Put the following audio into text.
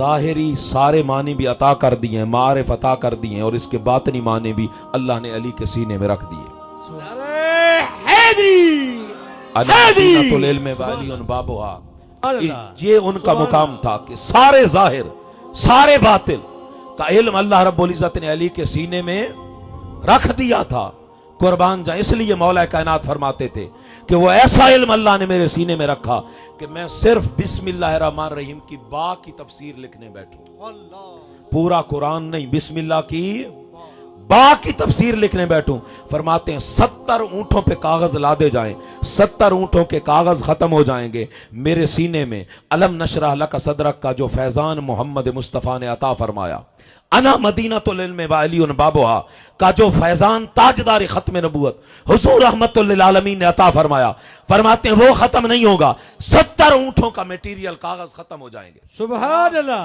ज़ाहिरी सारे मानी भी अता कर दिए हैं, मारिफ अता कर दिए हैं, और इसके बातनी माने भी अल्लाह ने अली के सीने में रख दिए। ये उनका मुकाम था कि सारे जाहिर सारे बातिल का इल्म अल्लाह रब्बुल इज्जत ने अली के सीने में रख दिया था। कुर्बान जाए, इसलिए मौला कायनात फरमाते थे कि वो ऐसा इल्म अल्लाह ने मेरे सीने में रखा कि मैं सिर्फ बिस्मिल्लाहिर्रहमानिर्रहीम की बा की तफसीर लिखने बैठूं, पूरा कुरान नहीं, बिस्मिल्लाह की बा की तफसीर लिखने बैठूं। फरमाते हैं 70 ऊंटों पे कागज लादे जाएं, 70 ऊंटों के कागज खत्म हो जाएंगे, मेरे सीने में अलम नशरह लका सदरक का जो फैजान मोहम्मद मुस्तफ़ा ने अता फरमाया, अना मदीनतुल इल्म व अलीउन बाबुहा का जो फैजान ताजदार खत्म नबूवत हुजूर रहमतुल लिल आलमीन ने अता फरमाया, फरमाते हैं वो खत्म नहीं होगा, 70 ऊंटों का मटेरियल कागज खत्म हो जाएंगे। सुभान अल्लाह।